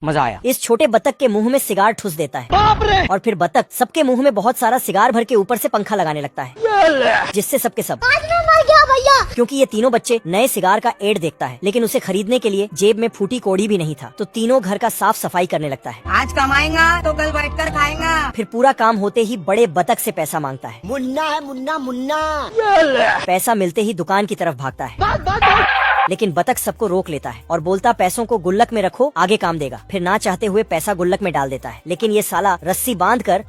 मजा आया। इस छोटे बतख के मुंह में सिगार ठुस देता है बाप रे। और फिर बतख सबके मुंह में बहुत सारा सिगार भर के ऊपर से पंखा लगाने लगता है, जिससे सबके सब मर गया भैया। क्योंकि ये तीनों बच्चे नए सिगार का एड देखता है, लेकिन उसे खरीदने के लिए जेब में फूटी कौड़ी भी नहीं था, तो तीनों घर का साफ सफाई करने लगता है। आज कमाएगा तो कल बैठकर खाएगा। फिर पूरा काम होते ही बड़े बतख से पैसा मांगता है। मुन्ना है मुन्ना मुन्ना। पैसा मिलते ही दुकान की तरफ भागता है, लेकिन बतख सबको रोक लेता है और बोलता पैसों को गुल्लक में रखो, आगे काम देगा। फिर ना चाहते हुए पैसा गुल्लक में डाल देता है, लेकिन ये साला रस्सी बांध कर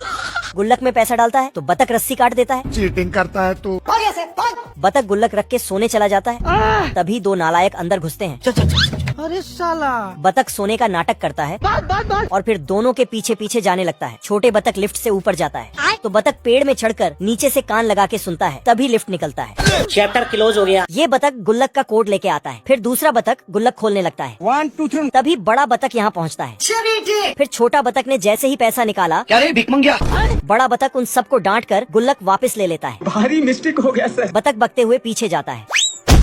गुल्लक में पैसा डालता है तो बतख रस्सी काट देता है। चीटिंग करता है तू। बतख गुल्लक रख के सोने चला जाता है, तभी दो नालायक अंदर घुसते हैं। अरे साला। बतख सोने का नाटक करता है और फिर दोनों के पीछे पीछे जाने लगता है। छोटे बतख लिफ्ट से ऊपर जाता है तो बतख पेड़ में चढ़कर नीचे से कान लगा के सुनता है, तभी लिफ्ट निकलता है। चैप्टर क्लोज हो गया। ये बतख गुल्लक का कोड लेके आता है। फिर दूसरा बतख गुल्लक खोलने लगता है। 1 2 3। तभी बड़ा बतख यहाँ पहुँचता है। फिर छोटा बतख ने जैसे ही पैसा निकाला, क्या रे भिख मंगिया। बड़ा बतख उन सबको डांट कर गुल्लक वापस ले लेता है। भारी मिस्टेक हो गया सर। बतख बकते हुए पीछे जाता है।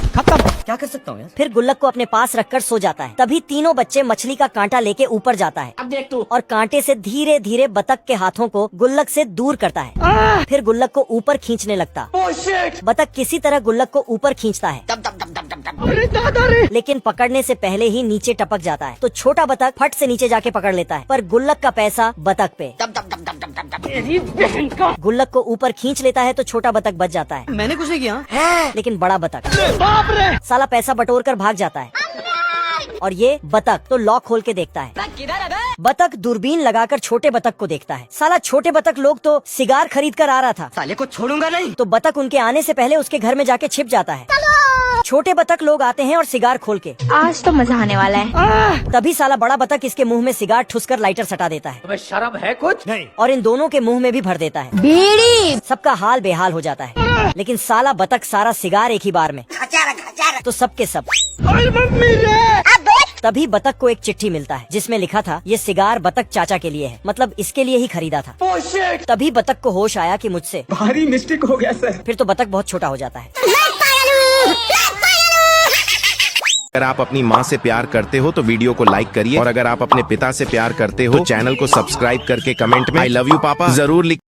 खत्म। क्या कर सकता हूँ यार। फिर गुल्लक को अपने पास रखकर सो जाता है। तभी तीनों बच्चे मछली का कांटा लेके ऊपर जाता है अब देख तू। और कांटे से धीरे धीरे बतख के हाथों को गुल्लक से दूर करता है। फिर गुल्लक को ऊपर खींचने लगता। बतख किसी तरह गुल्लक को ऊपर खींचता है, अरे दादा रे। लेकिन पकड़ने से पहले ही नीचे टपक जाता है। तो छोटा बतख फट से नीचे जाके पकड़ लेता है, पर गुल्लक का पैसा बतख पे। तेरी बहन का। गुल्लक को ऊपर खींच लेता है तो छोटा बतख बच जाता है, मैंने कुछ नहीं किया। लेकिन बड़ा बतख बाप रे। साला पैसा बटोर कर भाग जाता है। और ये बतख तो लॉक खोल के देखता है। बतख दूरबीन लगाकर छोटे बतख को देखता है। साला छोटे बतख लोग तो सिगार खरीद कर आ रहा था, साले को छोड़ूंगा नहीं। तो बतख उनके आने से पहले उसके घर में जाके छिप जाता है। छोटे बतख लोग आते हैं और सिगार खोल के। आज तो मजा आने वाला है। तभी साला बड़ा बतख इसके मुंह में सिगार ठुसकर लाइटर सटा देता है तुम्हें शर्म है कुछ नहीं। और इन दोनों के मुंह में भी भर देता है। बीड़ी। सबका हाल बेहाल हो जाता है, लेकिन साला बतख सारा सिगार एक ही बार में, तो सबके सब। मम्मी रे। तभी बतख को एक चिट्ठी मिलता है जिसमें लिखा था, ये सिगार बतख चाचा के लिए है, मतलब इसके लिए ही खरीदा था। तभी बतख को होश आया कि मुझसे भारी मिस्टेक हो गया सर। फिर तो बतख बहुत छोटा हो जाता है। अगर आप अपनी माँ से प्यार करते हो तो वीडियो को लाइक करिए, और अगर आप अपने पिता से प्यार करते हो तो चैनल को सब्सक्राइब करके कमेंट में आई लव यू पापा जरूर लिख